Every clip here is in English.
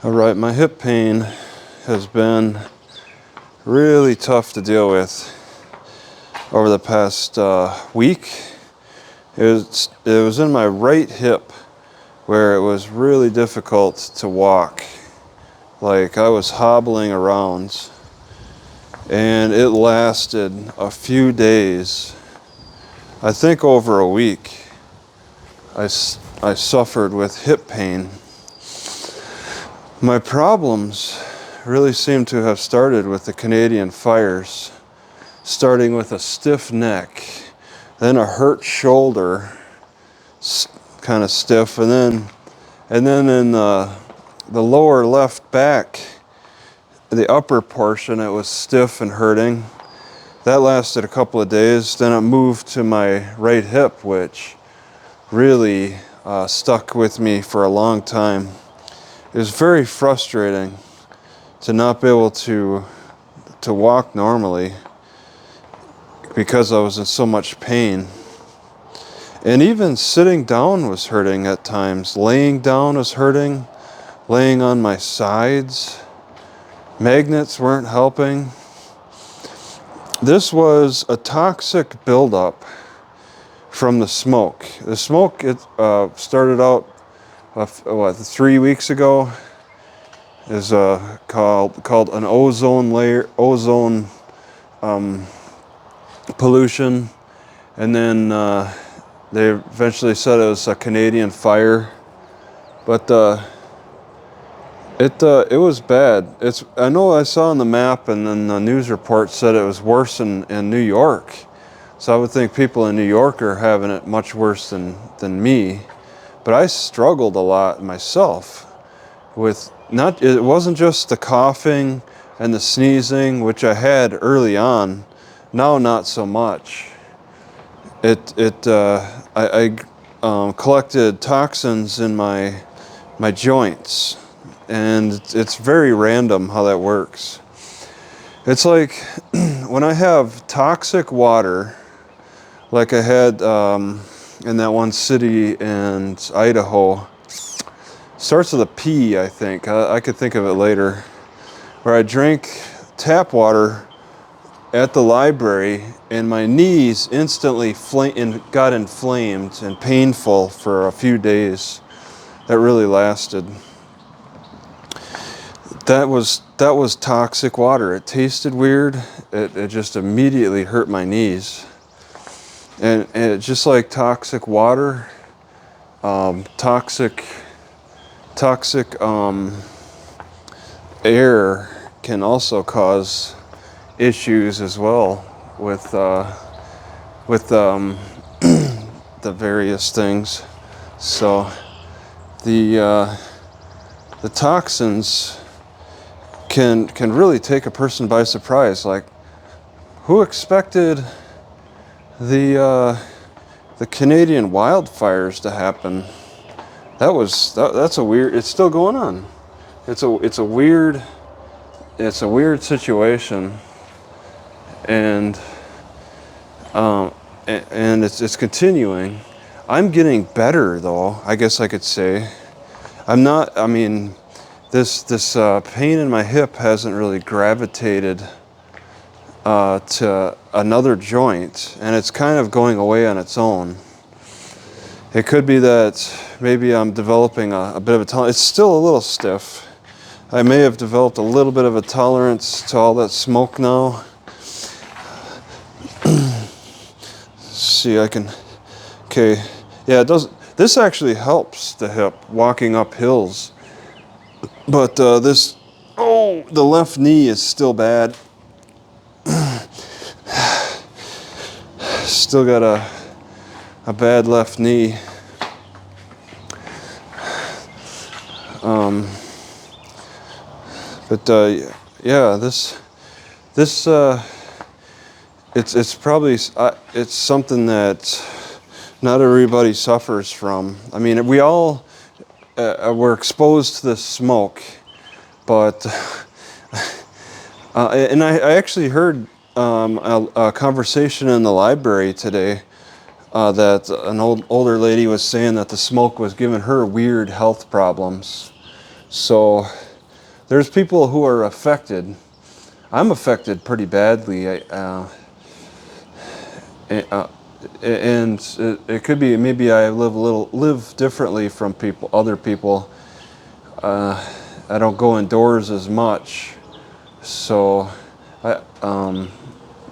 All right, my hip pain has been really tough to deal with over the past week. It was in my right hip where it was really difficult to walk. Like I was hobbling around, and it lasted a few days. I think over a week I suffered with hip pain. My problems really seem to have started with the Canadian fires, starting with a stiff neck, then a hurt shoulder, kind of stiff, and then in the lower left back, the upper portion, it was stiff and hurting. That lasted a couple of days. Then it moved to my right hip, which really stuck with me for a long time. It was very frustrating to not be able to walk normally because I was in so much pain. And even sitting down was hurting at times. Laying down was hurting. Laying on my sides. Magnets weren't helping. This was a toxic buildup from the smoke. The smoke, it started out 3 weeks ago. Is called an ozone pollution, and then they eventually said it was a Canadian fire, but it was bad. I know I saw on the map, and then the news report said it was worse in New York. So I would think people in New York are having it much worse than me. But I struggled a lot myself with it wasn't just the coughing and the sneezing, which I had early on. Now not so much. I collected toxins in my joints, and it's very random how that works. It's like when I have toxic water, like I had in that one city in Idaho. Starts with a P, I think. I could think of it later. Where I drank tap water at the library, and my knees instantly got inflamed and painful for a few days. That really lasted. That was toxic water. It tasted weird. It just immediately hurt my knees. And it's just like toxic water, toxic air can also cause issues as well with the various things. So the toxins can really take a person by surprise. Like, who expected the Canadian wildfires to happen? That's a weird. It's still going on. It's a weird situation, and it's continuing. I'm getting better though, I guess I could say. I'm not. I mean, this pain in my hip hasn't really gravitated to another joint, and it's kind of going away on its own. It could be that maybe I'm developing a bit of a tolerance. It's still a little stiff. I may have developed a little bit of a tolerance to all that smoke now. See, okay. Yeah, it does. This actually helps the hip walking up hills. But the left knee is still bad. Still got a bad left knee. Yeah, it's probably it's something that not everybody suffers from. I mean, we all were exposed to this smoke, but and I actually heard a conversation in the library today that an older lady was saying that the smoke was giving her weird health problems. So there's people who are affected. I'm affected pretty badly, and it could be maybe I live differently from other people. I don't go indoors as much, so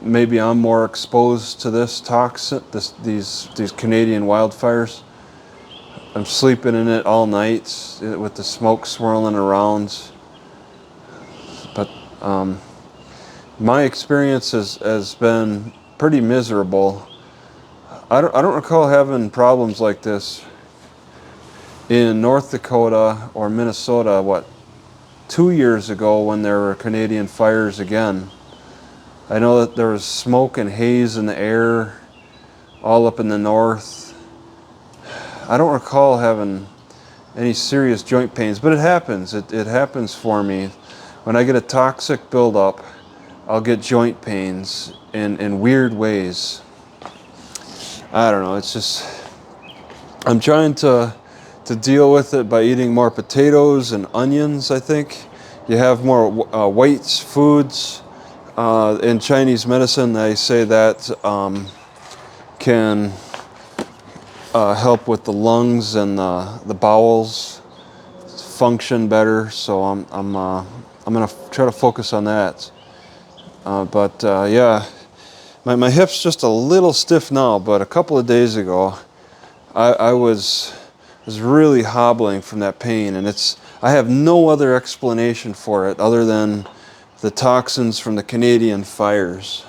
maybe I'm more exposed to this toxin, these Canadian wildfires. I'm sleeping in it all night with the smoke swirling around. But my experience has been pretty miserable. I don't recall having problems like this in North Dakota or Minnesota, 2 years ago when there were Canadian fires again. I know that there was smoke and haze in the air all up in the north. I don't recall having any serious joint pains, but it happens. It happens for me. When I get a toxic buildup, I'll get joint pains in weird ways. I don't know, it's just, I'm trying to deal with it by eating more potatoes and onions, I think. You have more white foods. In Chinese medicine, they say that can help with the lungs and the bowels function better. So I'm gonna try to focus on that. Yeah, my hip's just a little stiff now, but a couple of days ago, I was really hobbling from that pain, and I have no other explanation for it other than the toxins from the Canadian fires.